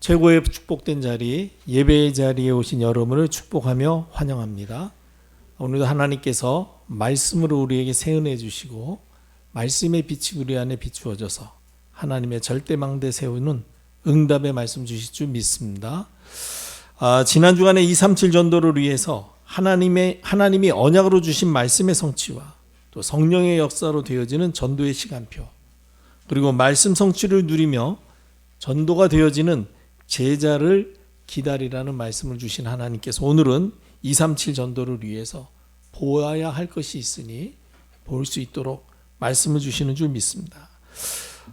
최고의 축복된 자리, 예배의 자리에 오신 여러분을 축복하며 환영합니다. 오늘도 하나님께서 말씀으로 우리에게 새 은혜 주시고 말씀의 빛이 우리 안에 비추어져서 하나님의 절대망대 세우는 응답의 말씀 주실 줄 믿습니다. 지난 주간에 237 전도를 위해서 하나님이 언약으로 주신 말씀의 성취와 또 성령의 역사로 되어지는 전도의 시간표, 그리고 말씀 성취를 누리며 전도가 되어지는 제자를 기다리라는 말씀을 주신 하나님께서 오늘은 237 전도를 위해서 보아야 할 것이 있으니 볼 수 있도록 말씀을 주시는 줄 믿습니다.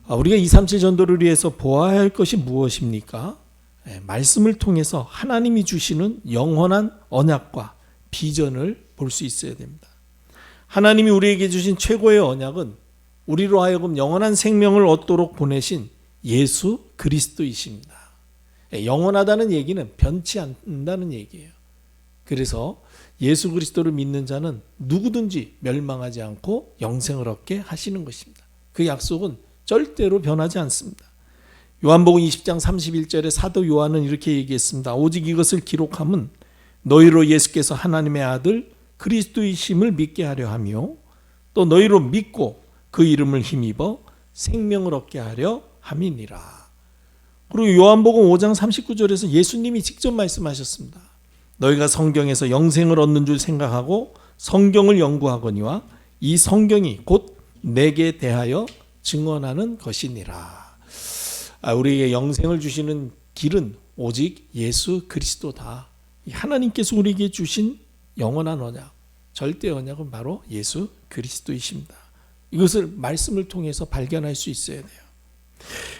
우리가 237 전도를 위해서 보아야 할 것이 무엇입니까? 말씀을 통해서 하나님이 주시는 영원한 언약과 비전을 볼 수 있어야 됩니다. 하나님이 우리에게 주신 최고의 언약은 우리로 하여금 영원한 생명을 얻도록 보내신 예수 그리스도이십니다. 영원하다는 얘기는 변치 않는다는 얘기예요. 그래서 예수 그리스도를 믿는 자는 누구든지 멸망하지 않고 영생을 얻게 하시는 것입니다. 그 약속은 절대로 변하지 않습니다. 요한복음 20장 31절에 사도 요한은 이렇게 얘기했습니다. 오직 이것을 기록함은 너희로 예수께서 하나님의 아들 그리스도이심을 믿게 하려 하며 또 너희로 믿고 그 이름을 힘입어 생명을 얻게 하려 함이니라. 그리고 요한복음 5장 39절에서 예수님이 직접 말씀하셨습니다. 너희가 성경에서 영생을 얻는 줄 생각하고 성경을 연구하거니와 이 성경이 곧 내게 대하여 증언하는 것이니라. 우리에게 영생을 주시는 길은 오직 예수 그리스도다. 하나님께서 우리에게 주신 영원한 언약, 절대 언약은 바로 예수 그리스도이십니다. 이것을 말씀을 통해서 발견할 수 있어야 돼요.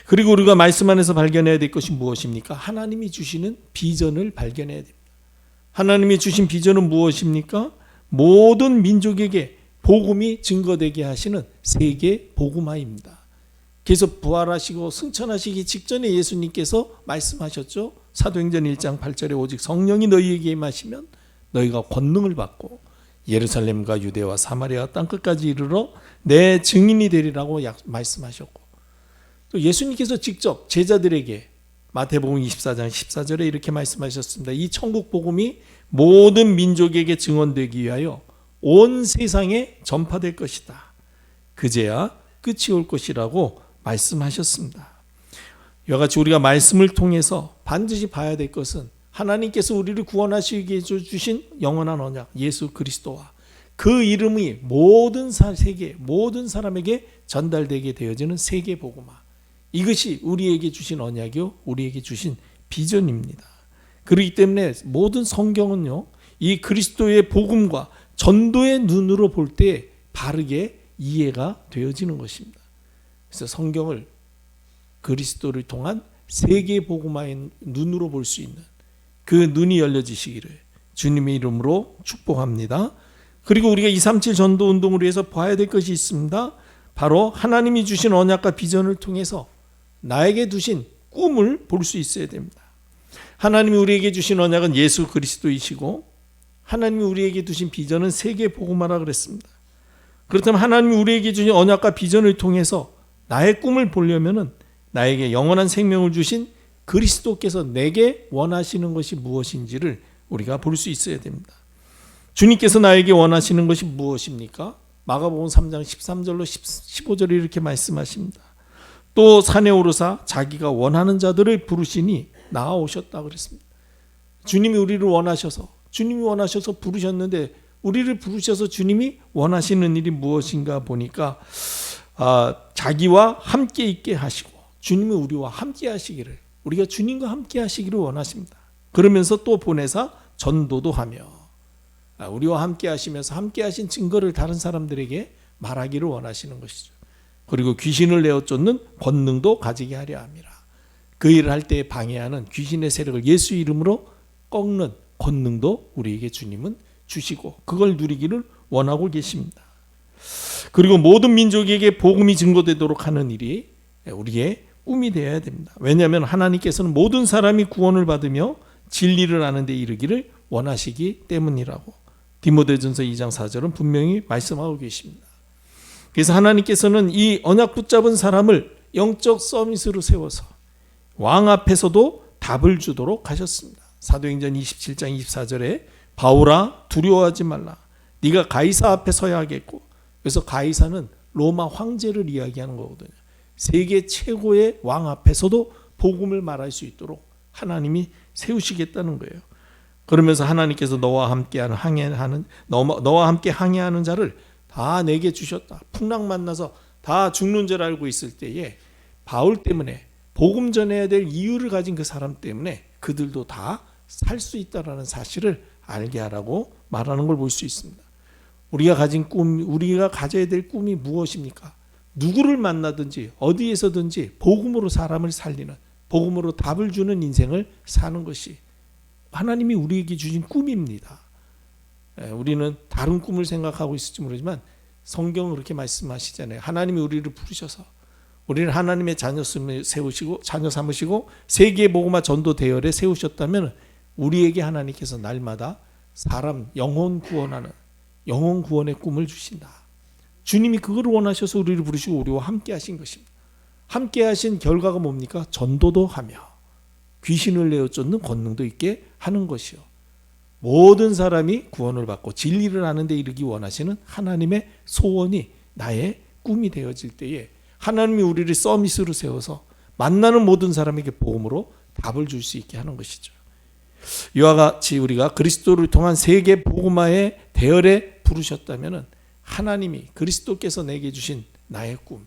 그리고 우리가 말씀 안에서 발견해야 될 것이 무엇입니까? 하나님이 주시는 비전을 발견해야 됩니다. 하나님이 주신 비전은 무엇입니까? 모든 민족에게 복음이 증거되게 하시는 세계 복음화입니다. 그래서 부활하시고 승천하시기 직전에 예수님께서 말씀하셨죠. 사도행전 1장 8절에 오직 성령이 너희에게 임하시면 너희가 권능을 받고 예루살렘과 유대와 사마리아 땅끝까지 이르러 내 증인이 되리라고 말씀하셨고, 또 예수님께서 직접 제자들에게 마태복음 24장 14절에 이렇게 말씀하셨습니다. 이 천국 복음이 모든 민족에게 증언되기 위하여 온 세상에 전파될 것이다. 그제야 끝이 올 것이라고 말씀하셨습니다. 이와 같이 우리가 말씀을 통해서 반드시 봐야 될 것은 하나님께서 우리를 구원하시기 위해서 주신 영원한 언약 예수 그리스도와 그 이름이 모든 세계 모든 사람에게 전달되게 되어지는 세계 복음화, 이것이 우리에게 주신 언약이요 우리에게 주신 비전입니다. 그렇기 때문에 모든 성경은요 이 그리스도의 복음과 전도의 눈으로 볼 때 바르게 이해가 되어지는 것입니다. 그래서 성경을 그리스도를 통한 세계 복음화의 눈으로 볼 수 있는 그 눈이 열려지시기를 주님의 이름으로 축복합니다. 그리고 우리가 237 전도 운동을 위해서 봐야 될 것이 있습니다. 바로 하나님이 주신 언약과 비전을 통해서 나에게 두신 꿈을 볼 수 있어야 됩니다. 하나님이 우리에게 주신 언약은 예수 그리스도이시고 하나님이 우리에게 두신 비전은 세계 복음화라 그랬습니다. 그렇다면 하나님이 우리에게 주신 언약과 비전을 통해서 나의 꿈을 보려면은 나에게 영원한 생명을 주신 그리스도께서 내게 원하시는 것이 무엇인지를 우리가 볼 수 있어야 됩니다. 주님께서 나에게 원하시는 것이 무엇입니까? 마가복음 3장 13절로 15절에 이렇게 말씀하십니다. 또 산에 오르사 자기가 원하는 자들을 부르시니 나아오셨다 그랬습니다. 주님이 우리를 원하셔서 부르셨는데 우리를 부르셔서 주님이 원하시는 일이 무엇인가 보니까 자기와 함께 있게 하시고 주님이 우리와 함께 하시기를, 우리가 주님과 함께 하시기를 원하십니다. 그러면서 또 보내사 전도도 하며 우리와 함께 하시면서 함께 하신 증거를 다른 사람들에게 말하기를 원하시는 것이죠. 그리고 귀신을 내어 쫓는 권능도 가지게 하려 함이라. 그 일을 할 때 방해하는 귀신의 세력을 예수 이름으로 꺾는 권능도 우리에게 주님은 주시고 그걸 누리기를 원하고 계십니다. 그리고 모든 민족에게 복음이 증거되도록 하는 일이 우리의 꿈이 되어야 됩니다. 왜냐하면 하나님께서는 모든 사람이 구원을 받으며 진리를 아는 데 이르기를 원하시기 때문이라고 디모데전서 2장 4절은 분명히 말씀하고 계십니다. 그래서 하나님께서는 이 언약 붙잡은 사람을 영적 서밋으로 세워서 왕 앞에서도 답을 주도록 하셨습니다. 사도행전 27장 24절에 바울아 두려워하지 말라. 네가 가이사 앞에 서야 하겠고. 그래서 가이사는 로마 황제를 이야기하는 거거든요. 세계 최고의 왕 앞에서도 복음을 말할 수 있도록 하나님이 세우시겠다는 거예요. 그러면서 하나님께서 너와 함께 항해하는 자를 다 내게 주셨다. 풍랑 만나서 다 죽는 줄 알고 있을 때에 바울 때문에 복음 전해야 될 이유를 가진 그 사람 때문에 그들도 다 살 수 있다라는 사실을 알게 하라고 말하는 걸 볼 수 있습니다. 우리가 가진 꿈, 우리가 가져야 될 꿈이 무엇입니까? 누구를 만나든지 어디에서든지 복음으로 사람을 살리는, 복음으로 답을 주는 인생을 사는 것이 하나님이 우리에게 주신 꿈입니다. 우리는 다른 꿈을 생각하고 있을지 모르지만 성경은 그렇게 말씀하시잖아요. 하나님이 우리를 부르셔서 우리를 하나님의 자녀 삼으시고 세계 복음화 전도 대열에 세우셨다면 우리에게 하나님께서 날마다 사람 영혼 구원하는 영혼 구원의 꿈을 주신다. 주님이 그걸 원하셔서 우리를 부르시고 우리와 함께 하신 것입니다. 함께 하신 결과가 뭡니까? 전도도 하며 귀신을 내어 쫓는 권능도 있게 하는 것이요. 모든 사람이 구원을 받고 진리를 아는 데 이르기 원하시는 하나님의 소원이 나의 꿈이 되어질 때에 하나님이 우리를 서밋으로 세워서 만나는 모든 사람에게 복음으로 답을 줄 수 있게 하는 것이죠. 이와 같이 우리가 그리스도를 통한 세계 복음화의 대열에 부르셨다면 하나님이 그리스도께서 내게 주신 나의 꿈,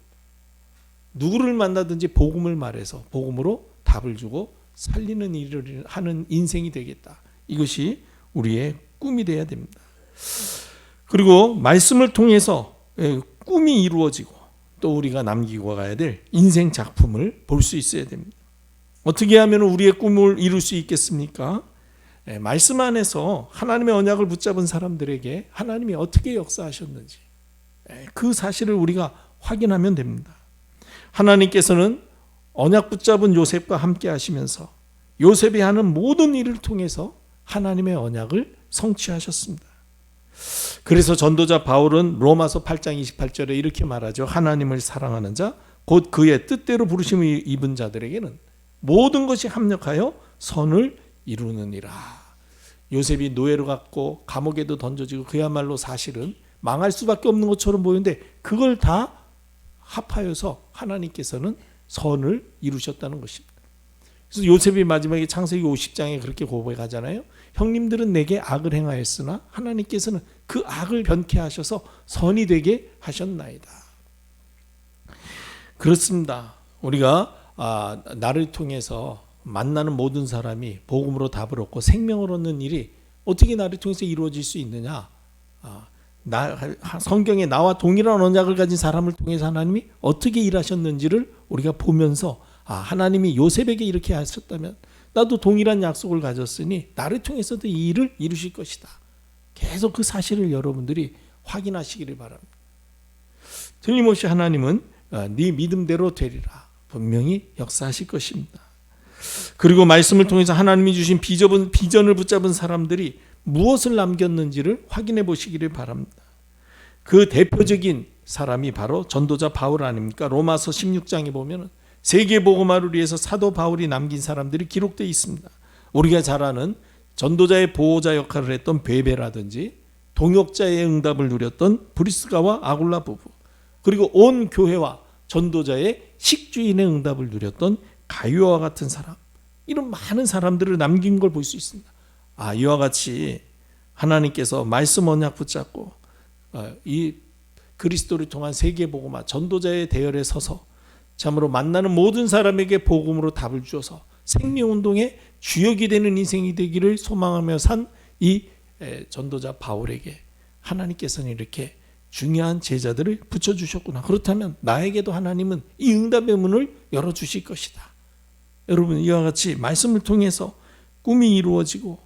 누구를 만나든지 복음을 말해서 복음으로 답을 주고 살리는 일을 하는 인생이 되겠다. 이것이 우리의 꿈이 되어야 됩니다. 그리고 말씀을 통해서 꿈이 이루어지고 또 우리가 남기고 가야 될 인생 작품을 볼 수 있어야 됩니다. 어떻게 하면 우리의 꿈을 이룰 수 있겠습니까? 말씀 안에서 하나님의 언약을 붙잡은 사람들에게 하나님이 어떻게 역사하셨는지 그 사실을 우리가 확인하면 됩니다. 하나님께서는 언약 붙잡은 요셉과 함께 하시면서 요셉이 하는 모든 일을 통해서 하나님의 언약을 성취하셨습니다. 그래서 전도자 바울은 로마서 8장 28절에 이렇게 말하죠. 하나님을 사랑하는 자, 곧 그의 뜻대로 부르심을 입은 자들에게는 모든 것이 합력하여 선을 이루느니라. 요셉이 노예로 갔고 감옥에도 던져지고 그야말로 사실은 망할 수밖에 없는 것처럼 보이는데 그걸 다 합하여서 하나님께서는 선을 이루셨다는 것입니다. 그래서 요셉이 마지막에 창세기 50장에 그렇게 고백하잖아요. 형님들은 내게 악을 행하였으나 하나님께서는 그 악을 변케 하셔서 선이 되게 하셨나이다. 그렇습니다. 우리가 나를 통해서 만나는 모든 사람이 복음으로 답을 얻고 생명을 얻는 일이 어떻게 나를 통해서 이루어질 수 있느냐? 성경에 나와 동일한 언약을 가진 사람을 통해서 하나님이 어떻게 일하셨는지를 우리가 보면서 하나님이 요셉에게 이렇게 하셨다면 나도 동일한 약속을 가졌으니 나를 통해서도 이 일을 이루실 것이다. 계속 그 사실을 여러분들이 확인하시기를 바랍니다. 틀림없이 하나님은 네 믿음대로 되리라. 분명히 역사하실 것입니다. 그리고 말씀을 통해서 하나님이 주신 비전을 붙잡은 사람들이 무엇을 남겼는지를 확인해 보시기를 바랍니다. 그 대표적인 사람이 바로 전도자 바울 아닙니까? 로마서 16장에 보면 세계 복음화를 위해서 사도 바울이 남긴 사람들이 기록되어 있습니다. 우리가 잘 아는 전도자의 보호자 역할을 했던 베베라든지 동역자의 응답을 누렸던 브리스가와 아굴라 부부, 그리고 온 교회와 전도자의 식주인의 응답을 누렸던 가룟과 같은 사람, 이런 많은 사람들을 남긴 걸 볼 수 있습니다. 이와 같이 하나님께서 말씀 언약 붙잡고 이 그리스도를 통한 세계 복음화 전도자의 대열에 서서 참으로 만나는 모든 사람에게 복음으로 답을 주어서 생명운동의 주역이 되는 인생이 되기를 소망하며 산 이 전도자 바울에게 하나님께서는 이렇게 중요한 제자들을 붙여주셨구나. 그렇다면 나에게도 하나님은 이 응답의 문을 열어주실 것이다. 여러분, 이와 같이 말씀을 통해서 꿈이 이루어지고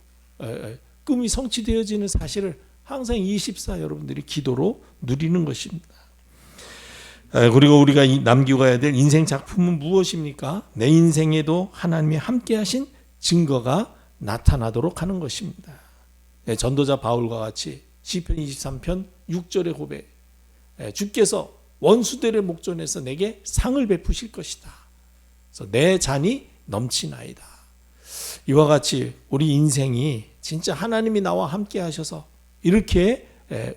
꿈이 성취되어지는 사실을 항상 24 여러분들이 기도로 누리는 것입니다. 그리고 우리가 남기고 가야 될 인생 작품은 무엇입니까? 내 인생에도 하나님이 함께 하신 증거가 나타나도록 하는 것입니다. 전도자 바울과 같이 시편 23편 6절의 고백, 주께서 원수들의 목전에서 내게 상을 베푸실 것이다. 그래서 내 잔이 넘치나이다. 이와 같이 우리 인생이 진짜 하나님이 나와 함께 하셔서 이렇게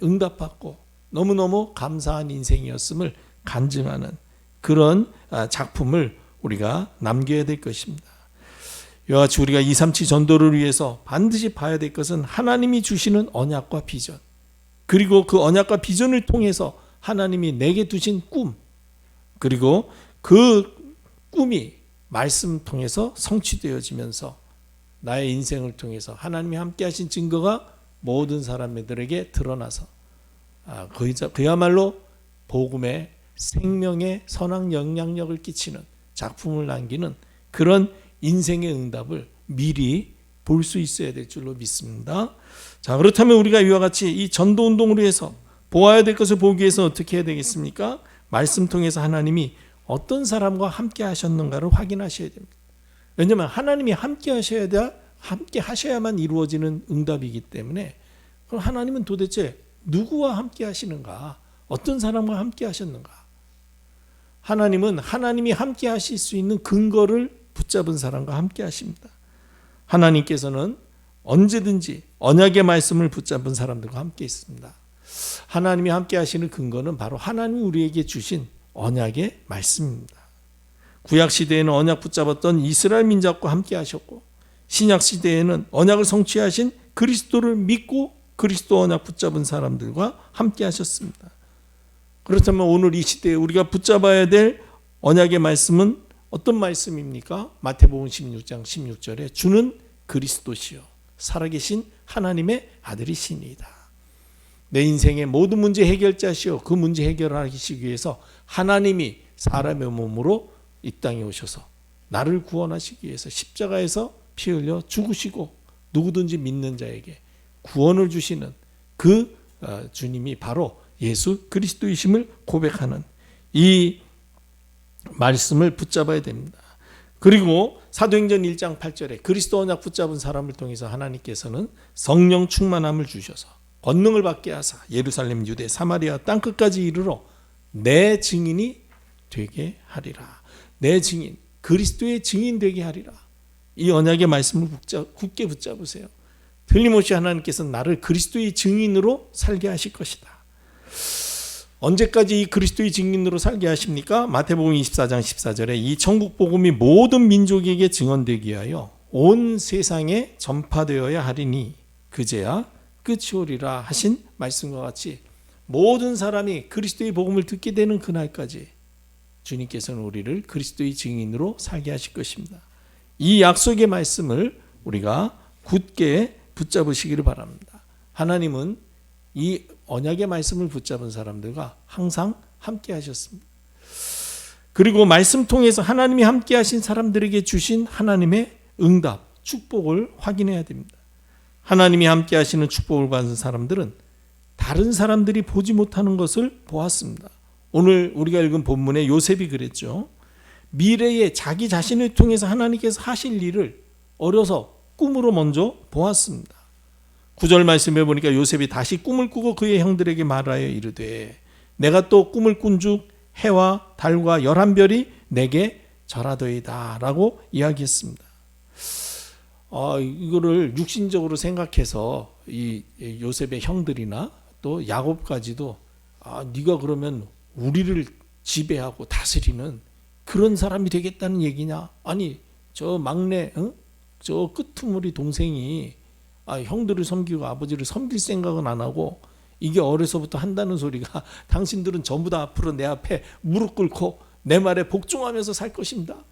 응답받고 너무너무 감사한 인생이었음을 간증하는 그런 작품을 우리가 남겨야 될 것입니다. 이와 같이 우리가 237 전도를 위해서 반드시 봐야 될 것은 하나님이 주시는 언약과 비전, 그리고 그 언약과 비전을 통해서 하나님이 내게 두신 꿈, 그리고 그 꿈이 말씀 통해서 성취되어지면서 나의 인생을 통해서 하나님이 함께 하신 증거가 모든 사람들에게 드러나서 그야말로 복음의 생명의 선한 영향력을 끼치는 작품을 남기는 그런 인생의 응답을 미리 볼 수 있어야 될 줄로 믿습니다. 자, 그렇다면 우리가 이와 같이 이 전도운동을 위해서 보아야 될 것을 보기 위해서 어떻게 해야 되겠습니까? 말씀 통해서 하나님이 어떤 사람과 함께 하셨는가를 확인하셔야 됩니다. 왜냐하면 하나님이 함께 하셔야만 이루어지는 응답이기 때문에 그럼 하나님은 도대체 누구와 함께 하시는가? 어떤 사람과 함께 하셨는가? 하나님은 하나님이 함께 하실 수 있는 근거를 붙잡은 사람과 함께 하십니다. 하나님께서는 언제든지 언약의 말씀을 붙잡은 사람들과 함께 있습니다. 하나님이 함께 하시는 근거는 바로 하나님이 우리에게 주신 언약의 말씀입니다. 구약 시대에는 언약 붙잡았던 이스라엘 민족과 함께 하셨고, 신약 시대에는 언약을 성취하신 그리스도를 믿고 그리스도 언약 붙잡은 사람들과 함께 하셨습니다. 그렇다면 오늘 이 시대에 우리가 붙잡아야 될 언약의 말씀은 어떤 말씀입니까? 마태복음 16장 16절에 주는 그리스도시요 살아계신 하나님의 아들이시니이다. 내 인생의 모든 문제 해결자시요 그 문제 해결하시기 위해서 하나님이 사람의 몸으로 이 땅에 오셔서 나를 구원하시기 위해서 십자가에서 피 흘려 죽으시고 누구든지 믿는 자에게 구원을 주시는 그 주님이 바로 예수 그리스도이심을 고백하는 이 말씀을 붙잡아야 됩니다. 그리고 사도행전 1장 8절에 그리스도 언약 붙잡은 사람을 통해서 하나님께서는 성령 충만함을 주셔서 권능을 받게 하사 예루살렘, 유대, 사마리아 땅끝까지 이르러 내 증인이 되게 하리라. 내 증인, 그리스도의 증인 되게 하리라. 이 언약의 말씀을 굳게 붙잡으세요. 틀림없이 하나님께서는 나를 그리스도의 증인으로 살게 하실 것이다. 언제까지 이 그리스도의 증인으로 살게 하십니까? 마태복음 24장 14절에 이 천국 복음이 모든 민족에게 증언되기 위하여 온 세상에 전파되어야 하리니 그제야 끝이 오리라 하신 말씀과 같이 모든 사람이 그리스도의 복음을 듣게 되는 그날까지 주님께서는 우리를 그리스도의 증인으로 살게 하실 것입니다. 이 약속의 말씀을 우리가 굳게 붙잡으시기를 바랍니다. 하나님은 이 언약의 말씀을 붙잡은 사람들과 항상 함께 하셨습니다. 그리고 말씀 통해서 하나님이 함께 하신 사람들에게 주신 하나님의 응답, 축복을 확인해야 됩니다. 하나님이 함께 하시는 축복을 받은 사람들은 다른 사람들이 보지 못하는 것을 보았습니다. 오늘 우리가 읽은 본문에 요셉이 그랬죠. 미래에 자기 자신을 통해서 하나님께서 하실 일을 어려서 꿈으로 먼저 보았습니다. 9절 말씀에 보니까 요셉이 다시 꿈을 꾸고 그의 형들에게 말하여 이르되 내가 또 꿈을 꾼즉 해와 달과 11별이 내게 절하더이다 라고 이야기했습니다. 이거를 육신적으로 생각해서 이 요셉의 형들이나 또 야곱까지도 네가 그러면 우리를 지배하고 다스리는 그런 사람이 되겠다는 얘기냐? 아니 저 막내 저 끄트머리 동생이 형들을 섬기고 아버지를 섬길 생각은 안 하고 이게 어려서부터 한다는 소리가 당신들은 전부 다 앞으로 내 앞에 무릎 꿇고 내 말에 복종하면서 살 것입니다.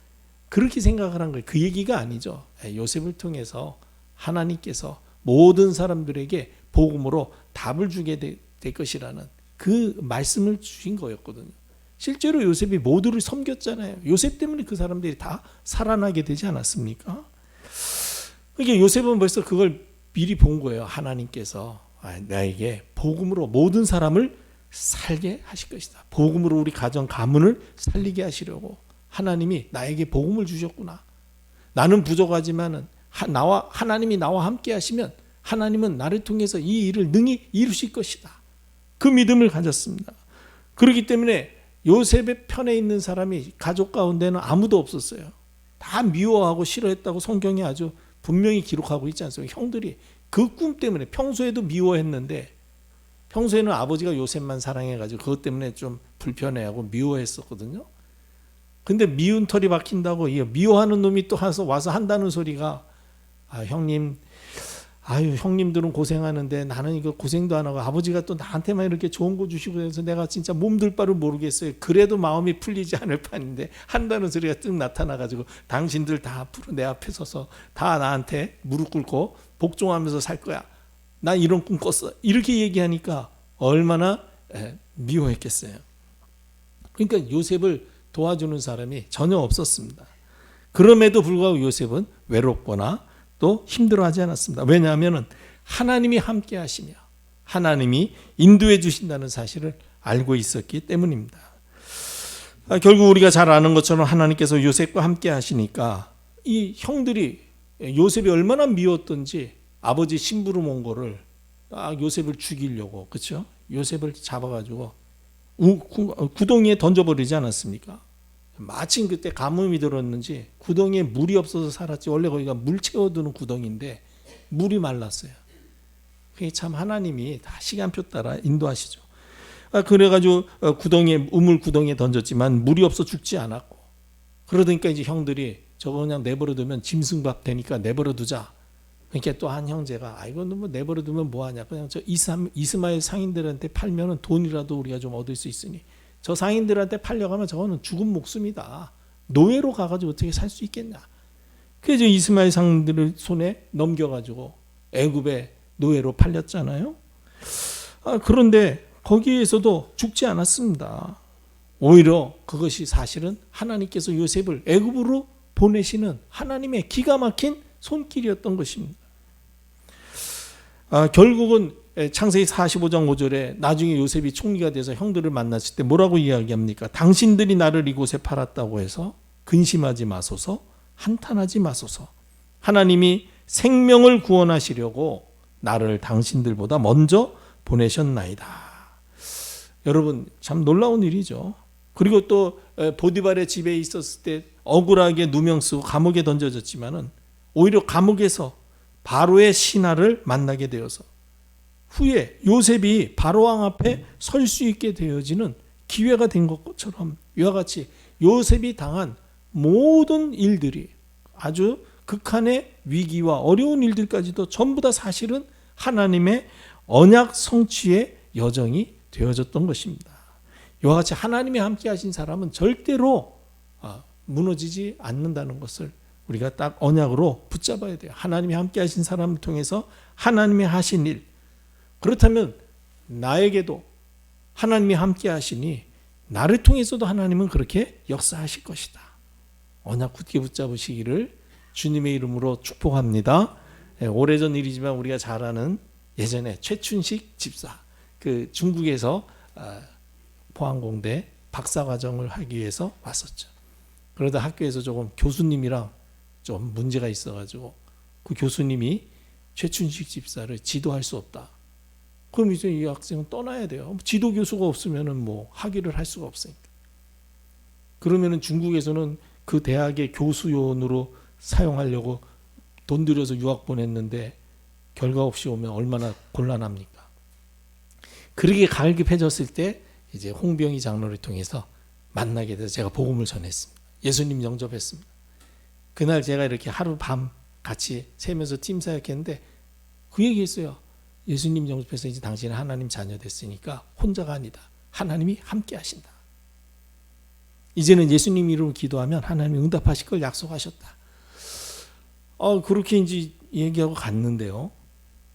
그렇게 생각을 한 거예요. 그 얘기가 아니죠. 요셉을 통해서 하나님께서 모든 사람들에게 복음으로 답을 주게 될 것이라는 그 말씀을 주신 거였거든요. 실제로 요셉이 모두를 섬겼잖아요. 요셉 때문에 그 사람들이 다 살아나게 되지 않았습니까? 그러니까 요셉은 벌써 그걸 미리 본 거예요. 하나님께서 나에게 복음으로 모든 사람을 살게 하실 것이다. 복음으로 우리 가정 가문을 살리게 하시려고 하나님이 나에게 복음을 주셨구나. 나는 부족하지만은 하나님이 나와 함께 하시면 하나님은 나를 통해서 이 일을 능히 이루실 것이다. 그 믿음을 가졌습니다. 그렇기 때문에 요셉의 편에 있는 사람이 가족 가운데는 아무도 없었어요. 다 미워하고 싫어했다고 성경이 아주 분명히 기록하고 있지 않습니까? 형들이 그 꿈 때문에 평소에도 미워했는데 평소에는 아버지가 요셉만 사랑해가지고 그것 때문에 좀 불편해하고 미워했었거든요. 근데 미운 털이 박힌다고 미워하는 놈이 또 와서 한다는 소리가 형님, 형님들은 고생하는데 나는 이거 고생도 안 하고 아버지가 또 나한테만 이렇게 좋은 거 주시고 해서 내가 진짜 몸둘 바를 모르겠어요. 그래도 마음이 풀리지 않을 판인데 한다는 소리가 뜩 나타나가지고 당신들 다 앞으로 내 앞에 서서 다 나한테 무릎 꿇고 복종하면서 살 거야. 난 이런 꿈 꿨어. 이렇게 얘기하니까 얼마나 미워했겠어요. 그러니까 요셉을 도와주는 사람이 전혀 없었습니다. 그럼에도 불구하고 요셉은 외롭거나 또 힘들어하지 않았습니다. 왜냐하면 하나님이 함께 하시며 하나님이 인도해 주신다는 사실을 알고 있었기 때문입니다. 결국 우리가 잘 아는 것처럼 하나님께서 요셉과 함께 하시니까 이 형들이 요셉이 얼마나 미웠던지 아버지 심부름 온 거를 요셉을 죽이려고, 그렇죠? 요셉을 잡아가지고 구덩이에 던져버리지 않았습니까? 마침 그때 가뭄이 들었는지 구덩이에 물이 없어서 살았지. 원래 거기가 물 채워두는 구덩이인데 물이 말랐어요. 그게 참 하나님이 다 시간표 따라 인도하시죠. 그래가지고 우물 구덩이에 던졌지만 물이 없어 죽지 않았고, 그러니까 이제 형들이 저거 그냥 내버려두면 짐승밥 되니까 내버려두자. 그러니까 또 한 형제가 이건 뭐 내버려두면 뭐하냐, 그냥 저 이스마엘 상인들한테 팔면은 돈이라도 우리가 좀 얻을 수 있으니 저 상인들한테 팔려가면 저거는 죽은 목숨이다. 노예로 가가지고 어떻게 살 수 있겠냐. 그래서 이스마엘 상인들을 손에 넘겨가지고 애굽의 노예로 팔렸잖아요. 그런데 거기에서도 죽지 않았습니다. 오히려 그것이 사실은 하나님께서 요셉을 애굽으로 보내시는 하나님의 기가 막힌 손길이었던 것입니다. 결국은 창세기 45장 5절에 나중에 요셉이 총리가 돼서 형들을 만났을 때 뭐라고 이야기합니까? 당신들이 나를 이곳에 팔았다고 해서 근심하지 마소서, 한탄하지 마소서. 하나님이 생명을 구원하시려고 나를 당신들보다 먼저 보내셨나이다. 여러분, 참 놀라운 일이죠. 그리고 또 보디발의 집에 있었을 때 억울하게 누명 쓰고 감옥에 던져졌지만은 오히려 감옥에서 바로의 신하를 만나게 되어서 후에 요셉이 바로왕 앞에 설 수 있게 되어지는 기회가 된 것처럼 이와 같이 요셉이 당한 모든 일들이, 아주 극한의 위기와 어려운 일들까지도 전부 다 사실은 하나님의 언약 성취의 여정이 되어졌던 것입니다. 이와 같이 하나님이 함께 하신 사람은 절대로 무너지지 않는다는 것을 우리가 딱 언약으로 붙잡아야 돼요. 하나님이 함께 하신 사람을 통해서 하나님이 하신 일, 그렇다면 나에게도 하나님이 함께 하시니 나를 통해서도 하나님은 그렇게 역사하실 것이다. 언약 굳게 붙잡으시기를 주님의 이름으로 축복합니다. 오래전 일이지만 우리가 잘 아는 예전에 최춘식 집사, 그 중국에서 포항공대 박사과정을 하기 위해서 왔었죠. 그러다 학교에서 조금 교수님이랑 좀 문제가 있어가지고 그 교수님이 최춘식 집사를 지도할 수 없다. 그럼 이제 이 학생은 떠나야 돼요. 지도 교수가 없으면은 뭐 학위를 할 수가 없으니까. 그러면은 중국에서는 그 대학의 교수요원으로 사용하려고 돈 들여서 유학 보냈는데 결과 없이 오면 얼마나 곤란합니까? 그렇게 갈급해졌을 때 이제 홍병희 장로를 통해서 만나게 돼서 제가 복음을 전했습니다. 예수님 영접했습니다. 그날 제가 이렇게 하루 밤 같이 세면서 팀 사역했는데 그 얘기했어요. 예수님 영접해서 이제 당신은 하나님 자녀 됐으니까 혼자가 아니다. 하나님이 함께 하신다. 이제는 예수님 이름으로 기도하면 하나님이 응답하실 걸 약속하셨다. 그렇게 이제 얘기하고 갔는데요.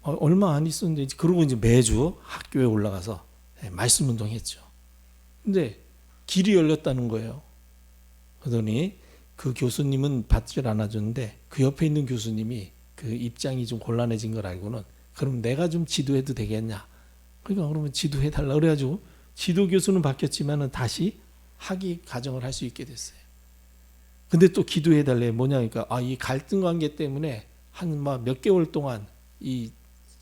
얼마 안 있었는데 그러고 이제 매주 학교에 올라가서 말씀 운동했죠. 근데 길이 열렸다는 거예요. 그러더니 그 교수님은 받지를 않아줬는데 그 옆에 있는 교수님이 그 입장이 좀 곤란해진 걸 알고는 그럼 내가 좀 지도해도 되겠냐. 그러니까 그러면 지도해달라 그래가지고 지도 교수는 바뀌었지만은 다시 학위 과정을 할 수 있게 됐어요. 근데 또 기도해달래. 뭐냐니까 이 갈등 관계 때문에 한 몇 개월 동안 이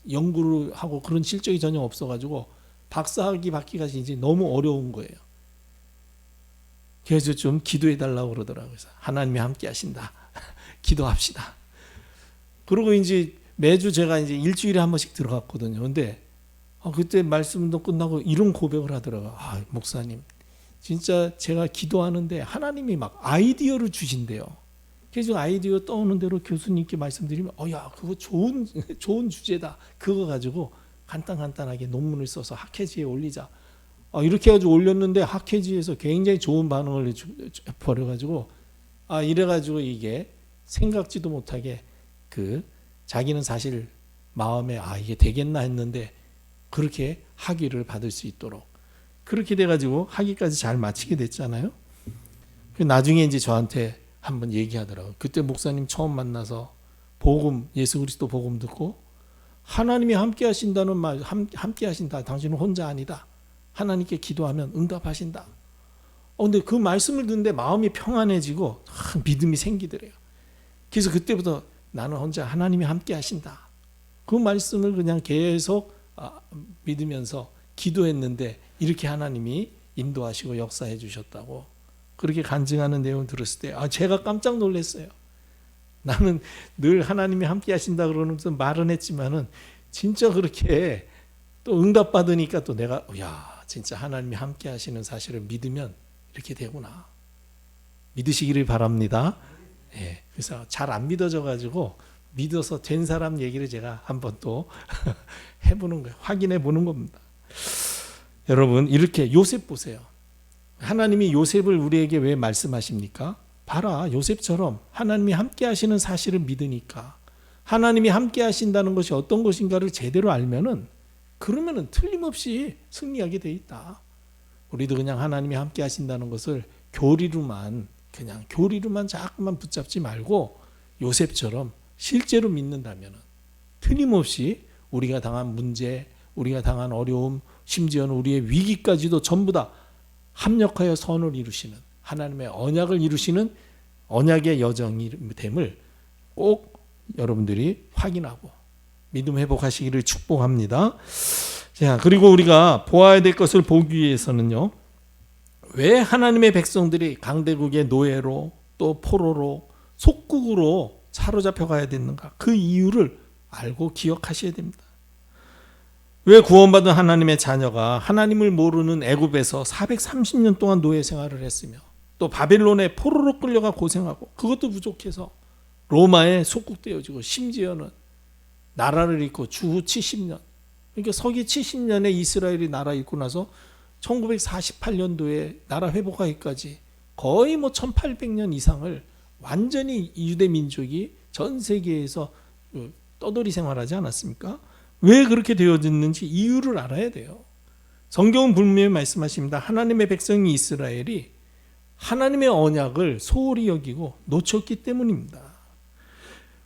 연구를 하고 그런 실적이 전혀 없어가지고 박사학위 받기가 이제 너무 어려운 거예요. 그래서 좀 기도해달라고 그러더라고요. 그래서 하나님이 함께 하신다. 기도합시다. 그리고 이제 매주 제가 이제 일주일에 한 번씩 들어갔거든요. 근데 그때 말씀도 끝나고 이런 고백을 하더라고요. 목사님, 진짜 제가 기도하는데 하나님이 막 아이디어를 주신대요. 그래서 아이디어 떠오는 대로 교수님께 말씀드리면 야, 그거 좋은 주제다. 그거 가지고 간단하게 논문을 써서 학회지에 올리자. 이렇게 해가지고 올렸는데 학회지에서 굉장히 좋은 반응을 벌여가지고 이래가지고 이게 생각지도 못하게 자기는 사실 마음에 이게 되겠나 했는데 그렇게 학위를 받을 수 있도록 그렇게 돼가지고 학위까지 잘 마치게 됐잖아요. 나중에 이제 저한테 한번 얘기하더라고요. 그때 목사님 처음 만나서 예수 그리스도 복음 듣고 하나님이 함께 하신다는 말, 함께 하신다. 당신은 혼자 아니다. 하나님께 기도하면 응답하신다. 근데 그 말씀을 듣는데 마음이 평안해지고 믿음이 생기더래요. 그래서 그때부터 나는 혼자 하나님이 함께 하신다. 그 말씀을 그냥 계속 믿으면서 기도했는데 이렇게 하나님이 인도하시고 역사해 주셨다고 그렇게 간증하는 내용을 들었을 때 제가 깜짝 놀랐어요. 나는 늘 하나님이 함께 하신다 그러면서 말은 했지만은 진짜 그렇게 또 응답 받으니까 또 내가 진짜 하나님이 함께 하시는 사실을 믿으면 이렇게 되구나. 믿으시기를 바랍니다. 그래서 잘 안 믿어져 가지고 믿어서 된 사람 얘기를 제가 한번 또 해보는 거예요. 확인해 보는 겁니다. 여러분, 이렇게 요셉 보세요. 하나님이 요셉을 우리에게 왜 말씀하십니까? 봐라, 요셉처럼 하나님이 함께 하시는 사실을 믿으니까 하나님이 함께 하신다는 것이 어떤 것인가를 제대로 알면은 그러면은 틀림없이 승리하게 돼 있다. 우리도 그냥 하나님이 함께 하신다는 것을 교리로만 자꾸만 붙잡지 말고 요셉처럼 실제로 믿는다면 틀림없이 우리가 당한 문제, 우리가 당한 어려움, 심지어는 우리의 위기까지도 전부 다 합력하여 선을 이루시는 하나님의 언약을 이루시는 언약의 여정됨을 꼭 여러분들이 확인하고 믿음 회복하시기를 축복합니다. 자, 그리고 우리가 보아야 될 것을 보기 위해서는요. 왜 하나님의 백성들이 강대국의 노예로 또 포로로 속국으로 사로잡혀 가야 되는가? 그 이유를 알고 기억하셔야 됩니다. 왜 구원받은 하나님의 자녀가 하나님을 모르는 애굽에서 430년 동안 노예 생활을 했으며 또 바벨론에 포로로 끌려가 고생하고 그것도 부족해서 로마에 속국되어지고 심지어는 나라를 잃고 주후 70년 그러니까 서기 70년에 이스라엘이 나라 잃고 나서 1948년도에 나라 회복하기까지 거의 1800년 이상을 완전히 유대 민족이 전 세계에서 떠돌이 생활하지 않았습니까? 왜 그렇게 되어졌는지 이유를 알아야 돼요. 성경은 분명히 말씀하십니다. 하나님의 백성이 이스라엘이 하나님의 언약을 소홀히 여기고 놓쳤기 때문입니다.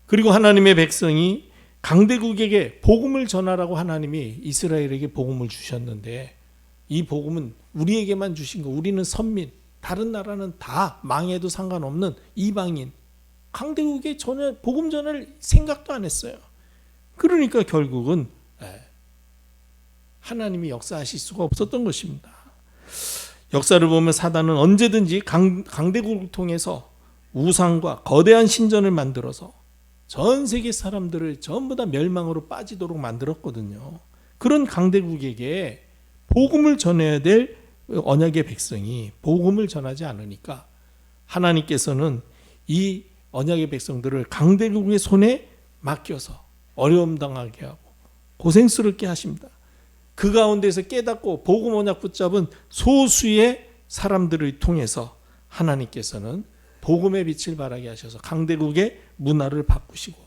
그리고 하나님의 백성이 강대국에게 복음을 전하라고 하나님이 이스라엘에게 복음을 주셨는데 이 복음은 우리에게만 주신 거. 우리는 선민, 다른 나라는 다 망해도 상관없는 이방인. 강대국에 전혀 복음 전할 생각도 안 했어요. 그러니까 결국은 하나님이 역사하실 수가 없었던 것입니다. 역사를 보면 사단은 언제든지 강대국을 통해서 우상과 거대한 신전을 만들어서 전 세계 사람들을 전부 다 멸망으로 빠지도록 만들었거든요. 그런 강대국에게 복음을 전해야 될 언약의 백성이 복음을 전하지 않으니까 하나님께서는 이 언약의 백성들을 강대국의 손에 맡겨서 어려움 당하게 하고 고생스럽게 하십니다. 그 가운데서 깨닫고 복음 언약 붙잡은 소수의 사람들을 통해서 하나님께서는 복음의 빛을 발하게 하셔서 강대국의 문화를 바꾸시고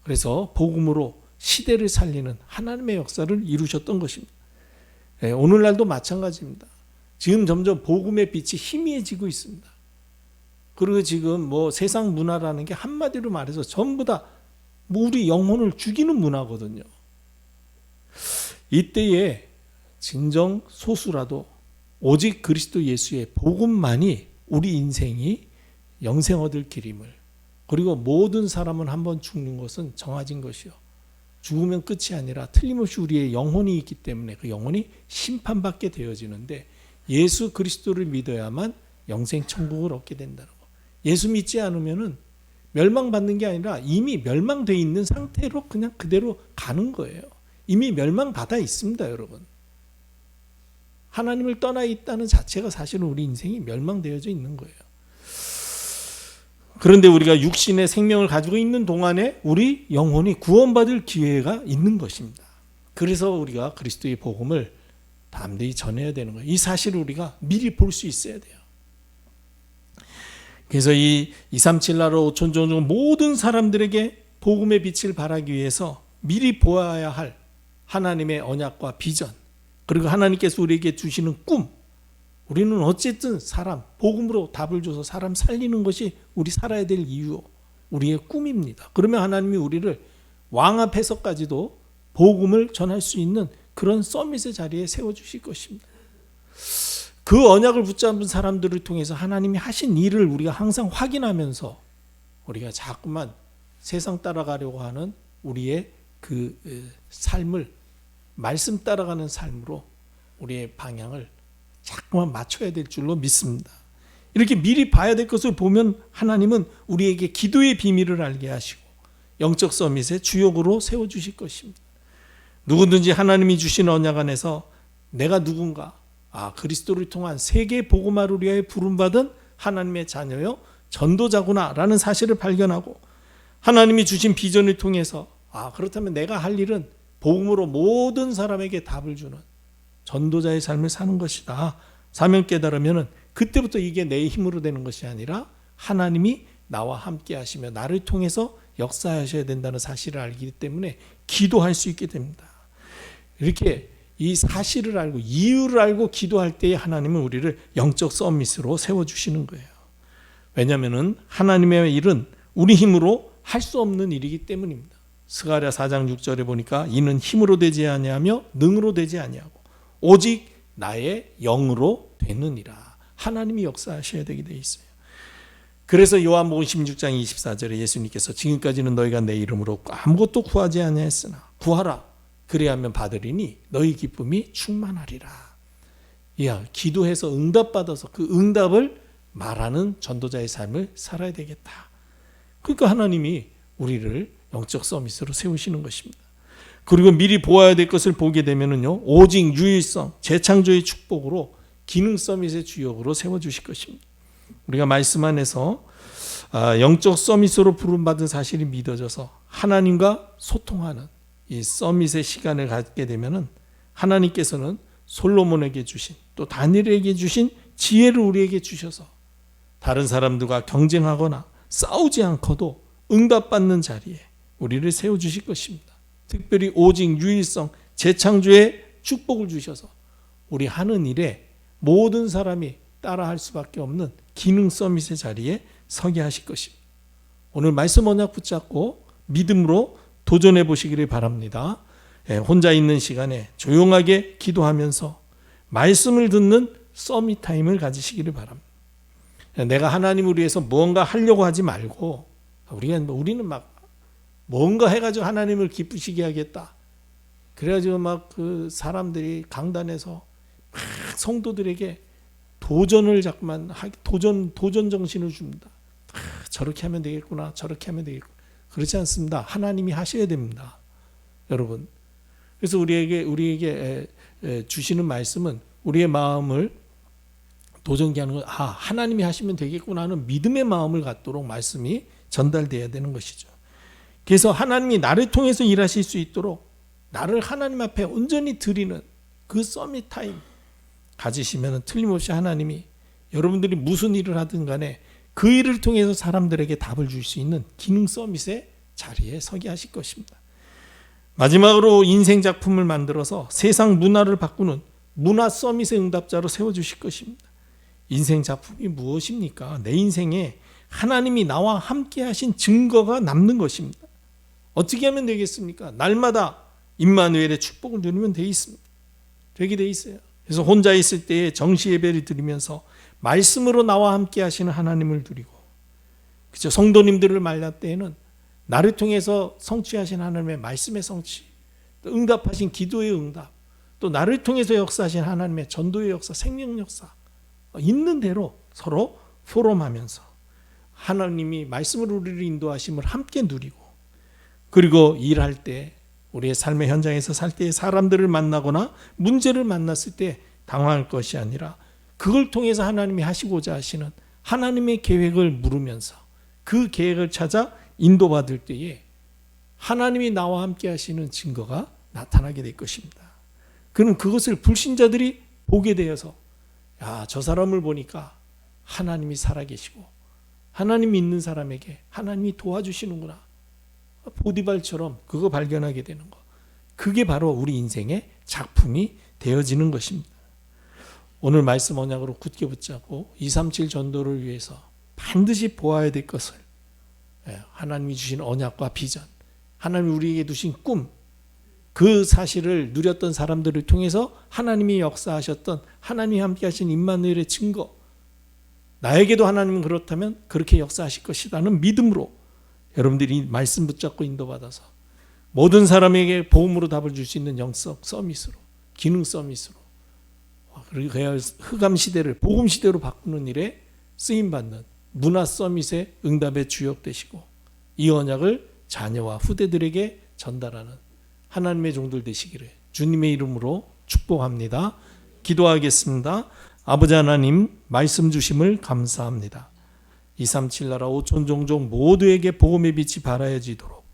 그래서 복음으로 시대를 살리는 하나님의 역사를 이루셨던 것입니다. 오늘날도 마찬가지입니다. 지금 점점 복음의 빛이 희미해지고 있습니다. 그리고 지금 세상 문화라는 게 한마디로 말해서 전부 다 우리 영혼을 죽이는 문화거든요. 이때에 진정 소수라도 오직 그리스도 예수의 복음만이 우리 인생이 영생 얻을 길임을 그리고 모든 사람은 한번 죽는 것은 정해진 것이요. 죽으면 끝이 아니라 틀림없이 우리의 영혼이 있기 때문에 그 영혼이 심판받게 되어지는데 예수 그리스도를 믿어야만 영생 천국을 얻게 된다는 거. 예수 믿지 않으면은 멸망받는 게 아니라 이미 멸망되어 있는 상태로 그냥 그대로 가는 거예요. 이미 멸망받아 있습니다, 여러분. 하나님을 떠나 있다는 자체가 사실은 우리 인생이 멸망되어져 있는 거예요. 그런데 우리가 육신의 생명을 가지고 있는 동안에 우리 영혼이 구원받을 기회가 있는 것입니다. 그래서 우리가 그리스도의 복음을 담대히 전해야 되는 거예요. 이 사실을 우리가 미리 볼 수 있어야 돼요. 그래서 이 237 나라 5천 종 모든 사람들에게 복음의 빛을 발하기 위해서 미리 보아야 할 하나님의 언약과 비전, 그리고 하나님께서 우리에게 주시는 꿈, 우리는 어쨌든 사람, 복음으로 답을 줘서 사람 살리는 것이 우리 살아야 될 이유, 우리의 꿈입니다. 그러면 하나님이 우리를 왕 앞에서까지도 복음을 전할 수 있는 그런 서밋의 자리에 세워주실 것입니다. 그 언약을 붙잡은 사람들을 통해서 하나님이 하신 일을 우리가 항상 확인하면서 우리가 자꾸만 세상 따라가려고 하는 우리의 그 삶을 말씀 따라가는 삶으로 우리의 방향을 자꾸만 맞춰야 될 줄로 믿습니다. 이렇게 미리 봐야 될 것을 보면 하나님은 우리에게 기도의 비밀을 알게 하시고 영적 서밋의 주역으로 세워주실 것입니다. 누구든지 하나님이 주신 언약 안에서 내가 누군가, 그리스도를 통한 세계 복음화를 위하여 부름받은 하나님의 자녀요 전도자구나 라는 사실을 발견하고, 하나님이 주신 비전을 통해서 그렇다면 내가 할 일은 복음으로 모든 사람에게 답을 주는 전도자의 삶을 사는 것이다. 사명 깨달으면 그때부터 이게 내 힘으로 되는 것이 아니라 하나님이 나와 함께 하시며 나를 통해서 역사하셔야 된다는 사실을 알기 때문에 기도할 수 있게 됩니다. 이렇게 이 사실을 알고 이유를 알고 기도할 때에 하나님은 우리를 영적 서밋으로 세워주시는 거예요. 왜냐하면 하나님의 일은 우리 힘으로 할 수 없는 일이기 때문입니다. 스가랴 4장 6절에 보니까 이는 힘으로 되지 아니하며 능으로 되지 아니하고 오직 나의 영으로 되느니라. 하나님이 역사하셔야 되게 돼 있어요. 그래서 요한복음 16장 24절에 예수님께서 지금까지는 너희가 내 이름으로 아무것도 구하지 아니하였으나 구하라 그리하면 받으리니 너희 기쁨이 충만하리라. 기도해서 응답받아서 그 응답을 말하는 전도자의 삶을 살아야 되겠다. 그러니까 하나님이 우리를 영적 서밋으로 세우시는 것입니다. 그리고 미리 보아야 될 것을 보게 되면은요, 오직 유일성, 재창조의 축복으로 기능 서밋의 주역으로 세워주실 것입니다. 우리가 말씀 안에서 영적 서밋으로 부름받은 사실이 믿어져서 하나님과 소통하는 이 서밋의 시간을 갖게 되면은 하나님께서는 솔로몬에게 주신 또 다니엘에게 주신 지혜를 우리에게 주셔서 다른 사람들과 경쟁하거나 싸우지 않고도 응답받는 자리에 우리를 세워주실 것입니다. 특별히 오직 유일성, 재창조의 축복을 주셔서 우리 하는 일에 모든 사람이 따라할 수밖에 없는 기능 서밋의 자리에 서게 하실 것입니다. 오늘 말씀 언약 붙잡고 믿음으로 도전해 보시기를 바랍니다. 혼자 있는 시간에 조용하게 기도하면서 말씀을 듣는 서밋 타임을 가지시기를 바랍니다. 내가 하나님을 위해서 뭔가 하려고 하지 말고 우리는 막 뭔가 해가지고 하나님을 기쁘시게 하겠다. 그래가지고 막 그 사람들이 강단에서 막 성도들에게 도전을 자꾸만 도전 정신을 줍니다. 저렇게 하면 되겠구나, 저렇게 하면 되겠구나. 그렇지 않습니다. 하나님이 하셔야 됩니다, 여러분. 그래서 우리에게 주시는 말씀은 우리의 마음을 도전케 하는 것. 하나님이 하시면 되겠구나 하는 믿음의 마음을 갖도록 말씀이 전달돼야 되는 것이죠. 그래서 하나님이 나를 통해서 일하실 수 있도록 나를 하나님 앞에 온전히 드리는 그 서밋 타임 가지시면 틀림없이 하나님이 여러분들이 무슨 일을 하든 간에 그 일을 통해서 사람들에게 답을 줄 수 있는 기능 서밋의 자리에 서게 하실 것입니다. 마지막으로 인생 작품을 만들어서 세상 문화를 바꾸는 문화 서밋의 응답자로 세워주실 것입니다. 인생 작품이 무엇입니까? 내 인생에 하나님이 나와 함께 하신 증거가 남는 것입니다. 어떻게 하면 되겠습니까? 날마다 임마누엘의 축복을 누리면 되게 돼 있어요. 그래서 혼자 있을 때에 정시 예배를 드리면서 말씀으로 나와 함께 하시는 하나님을 드리고, 그렇죠? 성도님들을 만날 때에는 나를 통해서 성취하신 하나님의 말씀의 성취, 또 응답하신 기도의 응답, 또 나를 통해서 역사하신 하나님의 전도의 역사, 생명 역사 있는 대로 서로 포럼하면서 하나님이 말씀으로 우리를 인도하심을 함께 누리고, 그리고 일할 때, 우리의 삶의 현장에서 살 때 사람들을 만나거나 문제를 만났을 때 당황할 것이 아니라 그걸 통해서 하나님이 하시고자 하시는 하나님의 계획을 물으면서 그 계획을 찾아 인도받을 때에 하나님이 나와 함께 하시는 증거가 나타나게 될 것입니다. 그럼 그것을 불신자들이 보게 되어서, 야, 저 사람을 보니까 하나님이 살아계시고 하나님 믿는 사람에게 하나님이 도와주시는구나, 보디발처럼 그거 발견하게 되는 것, 그게 바로 우리 인생의 작품이 되어지는 것입니다. 오늘 말씀 언약으로 굳게 붙잡고 237 전도를 위해서 반드시 보아야 될 것을, 하나님이 주신 언약과 비전, 하나님이 우리에게 두신 꿈, 그 사실을 누렸던 사람들을 통해서 하나님이 역사하셨던, 하나님이 함께 하신 임마누엘의 증거, 나에게도 하나님은 그렇다면 그렇게 역사하실 것이라는 믿음으로 여러분들이 말씀 붙잡고 인도받아서 모든 사람에게 복음으로 답을 줄 수 있는 영적 서밋으로, 기능 서밋으로, 그리고 흑암 시대를 복음 시대로 바꾸는 일에 쓰임받는 문화 서밋의 응답의 주역 되시고, 이 언약을 자녀와 후대들에게 전달하는 하나님의 종들 되시기를 주님의 이름으로 축복합니다. 기도하겠습니다. 아버지 하나님, 말씀 주심을 감사합니다. 237 나라 5천 종족 모두에게 복음의 빛이 발하여지도록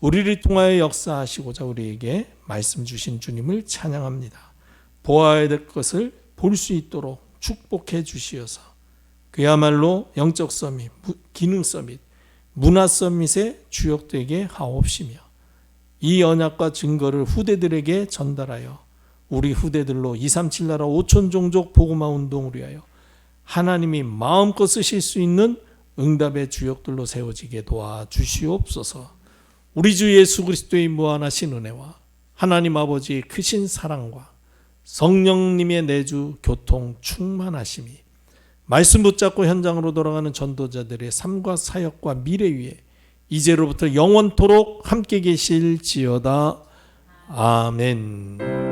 우리를 통하여 역사하시고자 우리에게 말씀 주신 주님을 찬양합니다. 보아야 될 것을 볼 수 있도록 축복해 주시어서 그야말로 영적 서밋, 기능 서밋, 문화 서밋의 주역되게 하옵시며, 이 언약과 증거를 후대들에게 전달하여 우리 후대들로 237 나라 5천 종족 복음화 운동을 위하여 하나님이 마음껏 쓰실 수 있는 응답의 주역들로 세워지게 도와주시옵소서. 우리 주 예수 그리스도의 무한하신 은혜와 하나님 아버지의 크신 사랑과 성령님의 내주 교통 충만하심이 말씀 붙잡고 현장으로 돌아가는 전도자들의 삶과 사역과 미래 위에 이제로부터 영원토록 함께 계실지어다. 아멘.